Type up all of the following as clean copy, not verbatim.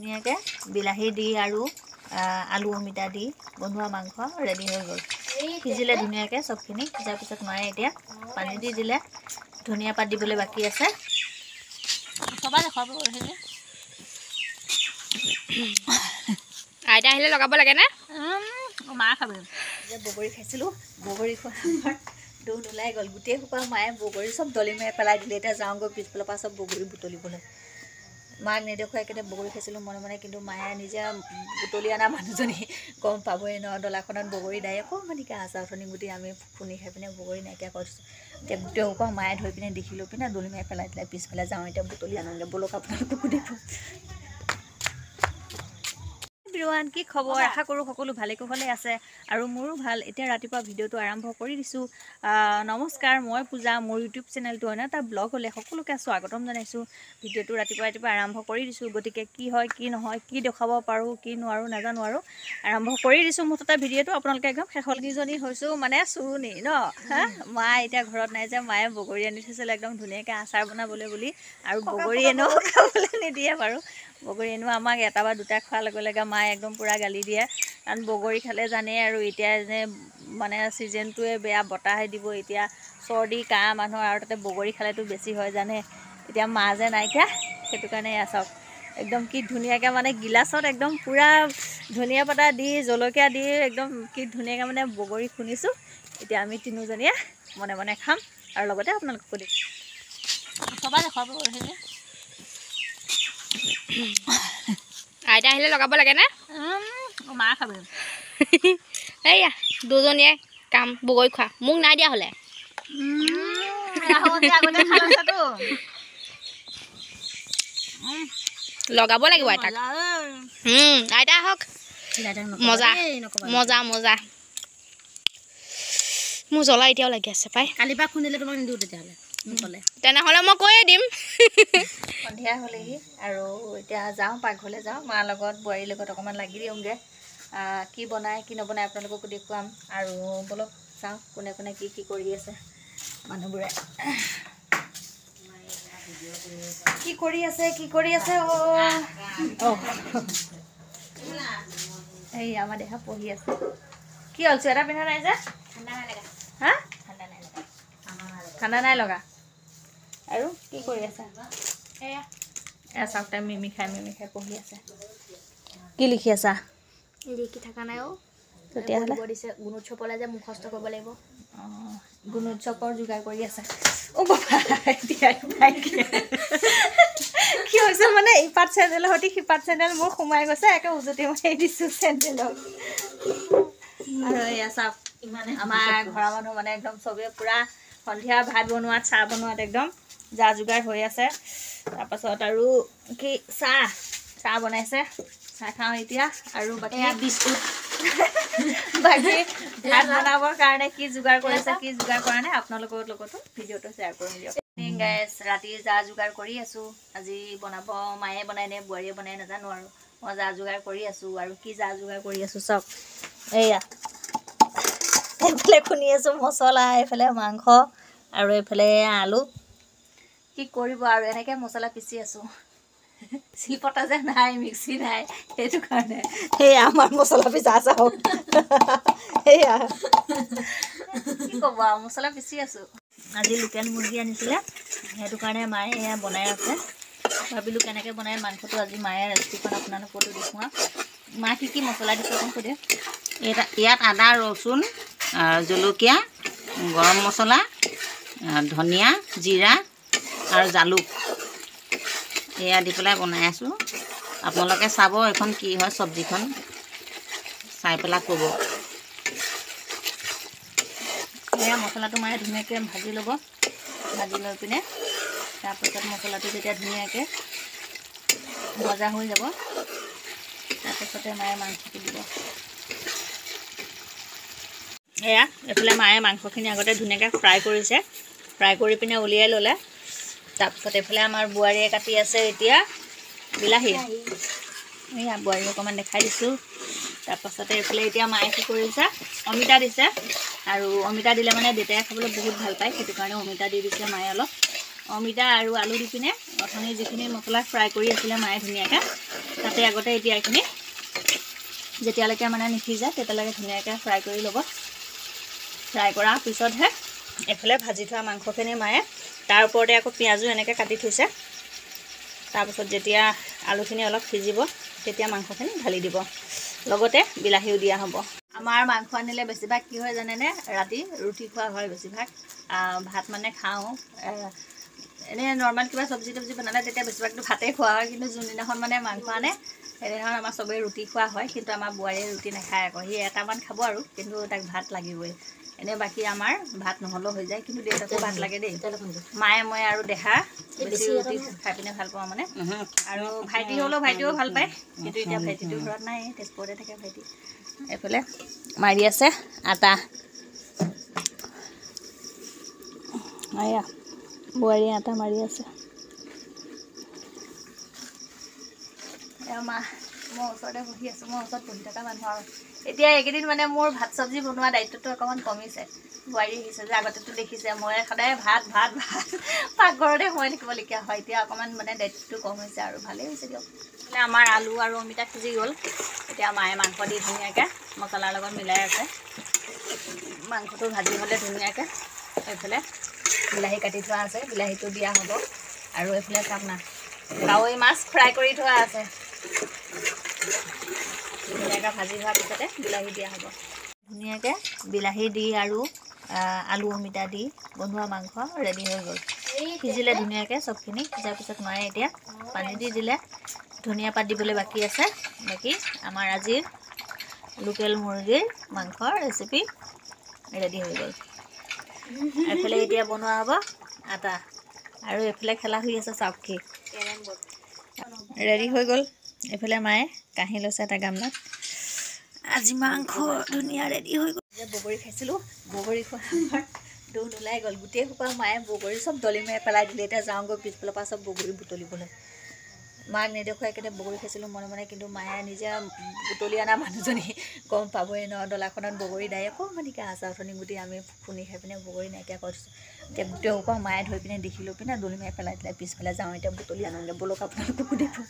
ধুনীয়াকৈ বিলাহী দি আৰু আলু অমিতা দি বনোৱা মাংস ৰেডি হৈ গ'ল। সিজিলে ধুনীয়াকৈ চবখিনি। সিজাৰ পিছত মায়ে এতিয়া পানী দি দিলে। ধনিয়া পাত দিবলৈ বাকী আছে। সবাই দেখুৱাব সেইখিনি। আইতা আহিলে লগাব লাগে নে? মা খাবি যে বগৰী খাইছিলোঁ। বগৰী খোৱাৰ দৌন ওলাই গ'ল। গোটেই সোপা মায়ে বগৰী চব দলি মাৰি পেলাই দিলে। এতিয়া যাওঁগৈ পিছফালৰ পৰা চব বগৰী বুটলিবলৈ। মাক নেদেখুৱাই কেতিয়া বগৰী খাইছিলোঁ মনে মনে, কিন্তু মায়ে নিজে বুটলি অনা মানুহজনী গম পাবই ন। ডলাখনত বগৰী দাই অকণমানিকৈ আছে। অথনি গোটেই আমি খুন্দি খাই পিনে বগৰী নাইকিয়া কৰিছোঁ। এতিয়া গোটেই সোপা মায়ে ধৰি পিনে দেখিলোঁ পিনে দলি মাৰি পেলাই দিলে। পিছফালে যাওঁ এতিয়া বুটলি আনোগৈ। ব'লক আপোনালোককো দেখোঁ। এভৰিৱান, কি খবৰ? আশা কৰোঁ সকলো ভালে কুশলে আছে আৰু মোৰো ভাল। এতিয়া ৰাতিপুৱা ভিডিঅ'টো আৰম্ভ কৰি দিছোঁ। নমস্কাৰ, মই পূজা। মোৰ ইউটিউব চেনেলটো অন্য এটা ব্লগ হ'লে সকলোকে স্বাগতম জনাইছোঁ। ভিডিঅ'টো ৰাতিপুৱা আৰম্ভ কৰি দিছোঁ। গতিকে কি হয় কি নহয়, কি দেখুৱাব পাৰোঁ কি নোৱাৰোঁ নাজানো আৰু আৰম্ভ কৰি দিছোঁ। মুঠতে ভিডিঅ'টো আপোনালোকে একদম শেষত। তিনিজনী হৈছোঁ মানে চুৰুনি ন। মা এতিয়া ঘৰত নাই যে, মায়ে বগৰী আনি থৈছিলে একদম ধুনীয়াকৈ আচাৰ বনাবলৈ বুলি। আৰু বগৰী এনেও খাবলৈ নিদিয়ে বাৰু। বগৰী এনেও আমাক এটা বা দুটা খোৱাৰ লগে লগে মায়ে একদম পূৰা গালি দিয়ে। কাৰণ বগৰী খালে জানেই আৰু এতিয়া যে মানে ছিজনটোৱে বেয়া, বতাহে দিব এতিয়া, চৰ্দি কাহ মানুহৰ, আৰু তাতে বগৰী খালেতো বেছি হয় জানে। এতিয়া মা যে নাইকিয়া, সেইটো কাৰণে চাওক একদম কি ধুনীয়াকৈ মানে গিলাচত একদম পূৰা ধনিয়া পাতা দি জলকীয়া দি একদম কি ধুনীয়াকৈ মানে বগৰী খুন্দিছোঁ। এতিয়া আমি তিনিজনীয়ে মনে মনে খাম আৰু লগতে আপোনালোককো দিম। সবাই দেখুৱাব সেইখিনি। আইতা আহিলে লগাব লাগে নে? মা খাবি এইয়া দুজনীয়ে কাম বগৰী খোৱা। মোক নাই দিয়া হ'লে লগাব লাগিব আইতাক। আইতা আহক। মজা মজা মজা। মোৰ জ্বলা এতিয়াও লাগি আছে পাই। কালিৰ পৰা খুন্দিলে তোমাক নিদিওঁ তেতিয়াহ'লে নক'লে। তেনেহ'লে মই কৈয়ে দিম। সন্ধিয়া হ'লেহি আৰু এতিয়া যাওঁ পাকঘৰলৈ যাওঁ। মাৰ লগত বোৱাৰীৰ লগত অকণমান লাগি দিওঁগৈ। কি বনায় কি নবনায় আপোনালোককো দেখুৱাম। আৰু বলক চাওঁ কোনে কোনে কি কি কৰি আছে মানুহবোৰে। কি কৰি আছে কি কৰি আছে এই আমাৰ দেহা পঢ়ি আছে। কি হ'ল চুৱেটাৰ পিন্ধা নাই যে? ঠাণ্ডা নাই লগা। হা? ঠাণ্ডা নাই লগা। আৰু কি কৰি আছা? এয়া চাওক তাই মিমি খাই পঢ়ি আছে। কি লিখি আছা? লিখি থকা নাই অ'। তেতিয়াহ'লে দিছে গুণোৎসৱলৈ যে মুখস্থ কৰিব লাগিব। অঁ, গুণোৎসৱৰ যোগাৰ কৰি আছে। কি হৈছে মানে ইপাত চেণ্ডেলৰ সৈতে সিপাত চেণ্ডেল মোৰ সোমাই গৈছে। একে উজুতি মাৰি দিছোঁ চেণ্ডেলত। আৰু এয়া চাওক আমাৰ ঘৰৰ মানুহ মানে একদম চবেই পূৰা সন্ধিয়া ভাত বনোৱাত চাহ বনোৱাত একদম যা যোগাৰ হৈ আছে। তাৰপাছত আৰু কি চাহ বনাইছে। চাহ খাওঁ এতিয়া। আৰু বাকী বিস্কুট বাকী ভাত বনাবৰ কাৰণে কি যোগাৰ কৰিছে কি যোগাৰ কৰা নাই আপোনালোকৰ লগতো ভিডিঅ'টো শ্বেয়াৰ কৰিম দিয়ক। গাইছ, ৰাতি যা যোগাৰ কৰি আছোঁ। আজি বনাব মায়ে বনাই নে বোৱাৰীয়ে বনাই নাজানো আৰু মই যা যোগাৰ কৰি আছোঁ। আৰু কি যা যোগাৰ কৰি আছোঁ চাওক। এইয়া এইফালে খুন্দি আছোঁ মছলা, এইফালে মাংস আৰু এইফালে আলু। কি কৰিব আৰু এনেকৈ মছলা পিচি আছোঁ। শিলপতা যে নাই, মিক্সি নাই, সেইটো কাৰণে সেয়া আমাৰ মছলা পিছা চাওক। সেয়া কি ক'ব আৰু মছলা পিচি আছোঁ। আজি লোকেল মুৰ্গী আনিছিলে, সেইটো কাৰণে মায়ে এয়া বনাই আছে। ভাবিলোঁ কেনেকৈ বনাই মাংসটো আজি মায়ে ৰেচিপিখন আপোনালোকতো দেখুৱাওঁ। মা কি মছলা দিছে অকণ কৈ দিয়ক। ইয়াত আদা ৰচুন জলকীয়া গৰম মছলা ধনিয়া জিৰা আৰু জালুক এয়া দি পেলাই বনাই আছোঁ। আপোনালোকে চাব এইখন কি হয় চব্জিখন, চাই পেলাই ক'ব। এয়া মছলাটো মায়ে ধুনীয়াকৈ ভাজি ল'ব। ভাজি লৈ পিনে তাৰপিছত মছলাটো যেতিয়া ধুনীয়াকৈ ভজা হৈ যাব তাৰপিছতে মায়ে মাংসটো দিব। এয়া এইফালে মায়ে মাংসখিনি আগতে ধুনীয়াকৈ ফ্ৰাই কৰিছে। ফ্ৰাই কৰি পিনে উলিয়াই ল'লে। তাৰপিছত এইফালে আমাৰ বোৱাৰীয়ে কাটি আছে এতিয়া বিলাহী। এয়া বোৱাৰী অকণমান দেখাই দিছোঁ। তাৰপাছতে এইফালে এতিয়া মায়ে কি কৰিছে অমিতা দিছে। আৰু অমিতা দিলে মানে দেউতাই খাবলৈ বহুত ভাল পায়, সেইটো কাৰণে অমিতা দি দিছে মায়ে অলপ। অমিতা আৰু আলু দি পিনে অথনি যিখিনি মছলা ফ্ৰাই কৰি আছিলে মায়ে ধুনীয়াকৈ, তাতে আগতে এতিয়া এইখিনি যেতিয়ালৈকে মানে নিসিজে তেতিয়ালৈকে ধুনীয়াকৈ ফ্ৰাই কৰি ল'ব। ফ্ৰাই কৰাৰ পিছতহে এফালে ভাজি থোৱা মাংসখিনি মায়ে তাৰ ওপৰতে আকৌ পিঁয়াজো এনেকৈ কাটি থৈছে। তাৰপিছত যেতিয়া আলুখিনি অলপ সিজিব তেতিয়া মাংসখিনি ঢালি দিব, লগতে বিলাহীও দিয়া হ'ব। আমাৰ মাংস আনিলে বেছিভাগ কি হয় জানেনে, ৰাতি ৰুটি খোৱা হয় বেছিভাগ। ভাত মানে খাওঁ, এনেই নৰ্মেল কিবা চব্জি তব্জি বনালে তেতিয়া বেছিভাগটো ভাতেই খোৱা হয়, কিন্তু যোনদিনাখন মানে মাংস আনে সেইদিনাখন আমাৰ চবেই ৰুটি খোৱা হয়। কিন্তু আমাৰ বোৱাৰীয়ে ৰুটি নাখায় আকৌ, সি এটামান খাব আৰু, কিন্তু তাক ভাত লাগিবই। এনেই বাকী আমাৰ ভাত নহ'লেও হৈ যায়, কিন্তু দেউতাকো ভাত লাগে দেই। মায়ে মই আৰু দেহা বেছি ৰুটি খাই পিনে ভাল পাওঁ মানে। আৰু ভাইটি হ'লেও ভাইটিও ভাল পায়, কিন্তু এতিয়া ভাইটিটো ঘৰত নাই, তেজপুৰতে থাকে ভাইটি। এইফালে মাৰি আছে আটা। এয়া বোৱাৰীয়ে আটা মাৰি আছে। মা মই ওচৰতে বহি আছোঁ, মই ওচৰত বহি থকা মানুহ আৰু। এতিয়া এইকেইদিন মানে মোৰ ভাত চব্জি বনোৱা দায়িত্বটো অকণমান কমিছে। বোৱাৰী আহিছে যে, আগতেতো দেখিছে মই সদায় ভাত ভাত ভাত পাকঘৰতে সোমাই থাকিবলগীয়া হয়। এতিয়া অকণমান মানে দায়িত্বটো কম হৈছে আৰু ভালেই হৈছে দিয়ক। মানে আমাৰ আলু আৰু অমিতা সিজি গ'ল। এতিয়া মায়ে মাংস দি ধুনীয়াকৈ মছলাৰ লগত মিলাই আছে। মাংসটো ভাজি হ'লে ধুনীয়াকৈ এইফালে বিলাহী কাটি থোৱা আছে, বিলাহীটো দিয়া হ'ব। আৰু এইফালে চাওক না, কাৱৈ মাছ ফ্ৰাই কৰি থোৱা আছে। ধুনীয়াকৈ ভাজি হোৱাৰ পিছতে বিলাহী দিয়া হ'ব। ধুনীয়াকৈ বিলাহী দি আৰু আলু অমিতা দি বনোৱা মাংস ৰেডি হৈ গ'ল। সিজিলে ধুনীয়াকৈ চবখিনি। সিজাৰ পিছত মায়ে এতিয়া পানী দি দিলে, ধনিয়া পাত দিবলৈ বাকী আছে। বাকী আমাৰ আজিৰ লোকেল মুৰ্গীৰ মাংসৰ ৰেচিপি ৰেডি হৈ গ'ল। এইফালে এতিয়া বনোৱা হ'ব আটা, আৰু এইফালে খেলা হৈ আছে চাউকি। ৰেডি হৈ গ'ল। এইফালে মায়ে কাঁহী লৈছে এটা গামলাত। আজি মাংস ধুনীয়া ৰেডি হৈ গ'ল। যে বগৰী খাইছিলোঁ, বগৰী খোৱা আমাৰ দৌন ওলাই গ'ল। গোটেই সোপা মায়ে বগৰী চব দলি মাৰি পেলাই দিলে। এতিয়া যাওঁগৈ পিছফালৰ পৰা চব বগৰী বুটলিবলৈ। মাক নেদেখুৱাই কেনে বগৰী খাইছিলোঁ মনে মনে, কিন্তু মায়ে নিজে বুটলি অনা মানুহজনী গম পাবই ন, ডলাখনত বগৰী দাই অকণমানিকৈ আছে। অথনি গোটেই আমি খুন্দি খাই পিনে বগৰী নাইকিয়া কৰি দিছোঁ। এতিয়া গোটেই সোপা মায়ে ধৰি পিনে দেখিলোঁ পিনে দলি মাৰি পেলাই দিলে। পিছফালে যাওঁ এতিয়া বুটলি আনোগৈ, ব'লক আপোনালোককো দেখোঁ।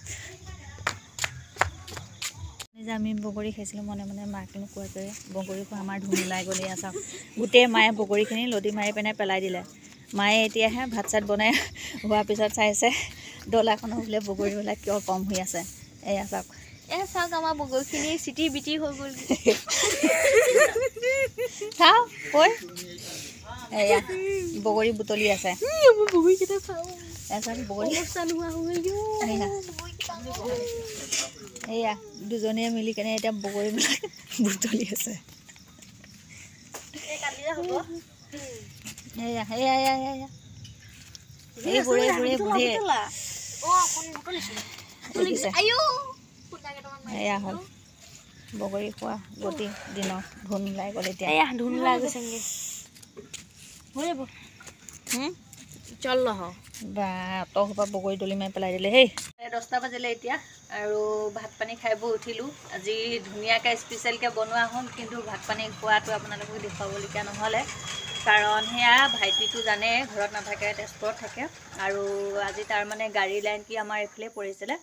যে আমি বগৰী খাইছিলোঁ মনে মনে, মাক নোকোৱাকৈ বগৰী খোৱা আমাৰ ধুম ওলাই গ'ল। এয়া চাওক, গোটেই মায়ে বগৰীখিনি লদি মাৰি পিনে পেলাই দিলে। মায়ে এতিয়াহে ভাত চাত বনাই হোৱাৰ পিছত চাইছে ডলাখনৰ বোলে বগৰী ওলাই কিয় কম হৈ আছে। এয়া চাওক, এয়া চাওক আমাৰ বগৰীখিনি চিটি বিটি হৈ গ'ল। চাওক কৈ, এয়া বগৰী বুটলি আছে। বগৰীকেইটা চাওক, বগৰী এয়া দুজনীয়ে মিলি কেনে এতিয়া বগৰীবিলাক বুটলি আছে। এয়া এয়া এয়া এয়া এই বুঢ়ে বুঢ়ে বুঢ়ে এয়া হ'ল বগৰী খোৱা গতি দিনৰ ধুন ওলাই গ'ল। এতিয়া এয়া ধুন ওলাই গৈছেগৈ। হৈ যাব চল নহ বা অত সোপা বগৰী দলি মাৰি পেলাই দিলে। হেই 10টা বাজিলে এতিয়া, আৰু ভাত পানী খাই বৈ উঠিলোঁ। আজি ধুনীয়াকৈ স্পেচিয়েলকৈ বনোৱা হ'ল, কিন্তু ভাত পানী খোৱাটো আপোনালোকক দেখুৱাবলগীয়া নহ'লে, কাৰণ সেয়া ভাইটিটো জানে ঘৰত নাথাকে, তেজপুৰত থাকে। আৰু আজি তাৰ মানে গাড়ী লাইন কি আমাৰ এইফালে পৰিছিলে,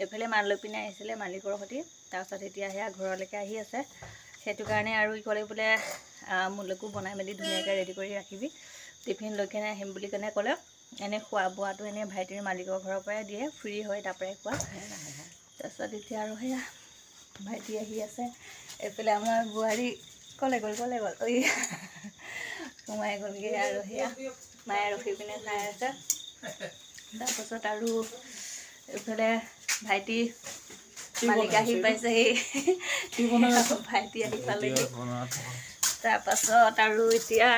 এইফালে মাল লৈ পিনে আহিছিলে মালিকৰ সৈতে। তাৰপিছত এতিয়া সেয়া ঘৰলৈকে আহি আছে। সেইটো কাৰণে আৰু ই ক'লে বোলে মোলৈকো বনাই মেলি ধুনীয়াকৈ ৰেডি কৰি ৰাখিবি, টিফিন লৈ কেনে আহিম বুলি কেনে ক'লে। এনেই খোৱা বোৱাটো এনেই ভাইটিৰ মালিকৰ ঘৰৰ পৰাই দিয়ে, ফ্ৰী হয় তাৰ পৰাই খোৱা। তাৰপিছত এতিয়া আৰু সেয়া ভাইটি আহি আছে। এইফালে আমাৰ বোৱাৰী ক'লে গ'ল ঐ সোমাই গ'লগৈ। আৰু সেয়া মায়ে ৰখি পিনে চাই আছে। তাৰপাছত আৰু এইফালে ভাইটি মালিক আহি পাইছেহি, ভাইটি আহি পালেহি। তাৰপাছত আৰু এতিয়া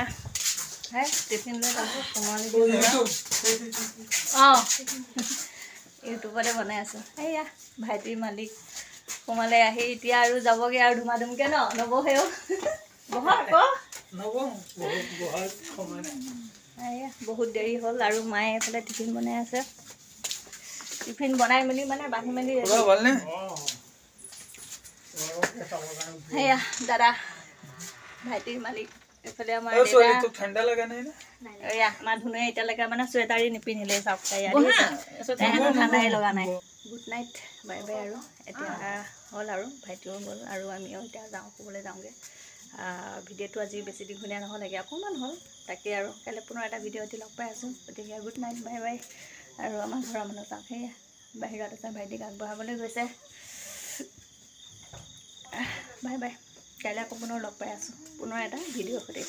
টিফিন লৈ যাব অঁ ইউটিউবতে বনাই আছোঁ। সেয়া ভাইটিৰ মালিক সোমালে আহি এতিয়া আৰু যাবগৈ আৰু ধুমা ধুমকৈ নবহেও বহ আকৌ এয়া বহুত দেৰি হ'ল। আৰু মায়ে এইফালে টিফিন বনাই আছে। টিফিন বনাই মেলি মানে বান্ধি মেলি সেয়া দাদা ভাইটিৰ মালিক এইফালে আমাৰ ও সৰি দেউতা তো ঠান্ডা লাগা নাই না এয়া আমাৰ ধুনুৱে এতিয়ালৈকে মানে চুৱেটাৰী নিপিন্ধিলে চাওক তাই ঠাণ্ডাই লগা নাই গুড নাইট বাই বাই আৰু এতিয়া হ'ল আৰু ভাইটিও গ'ল আৰু আমিও এতিয়া যাওঁ শুবলৈ যাওঁগৈ ভিডিঅ'টো আজি বেছি দীঘলীয়া নহ'লেগৈ অকণমান হ'ল তাকে আৰু কাইলৈ পুনৰ এটা ভিডিঅ' এটি লগ পাই আছোঁ গতিকে গুড নাইট বাই বাই আৰু আমাৰ ঘৰৰ মানুহ যাওক সেয়া বাহিৰত আছে ভাইটিক আগবঢ়াবলৈ গৈছে বাই বাই কাইলৈ আকৌ পুনৰ লগ পাই আছোঁ পুনৰ এটা ভিডিঅ'ৰ সৈতে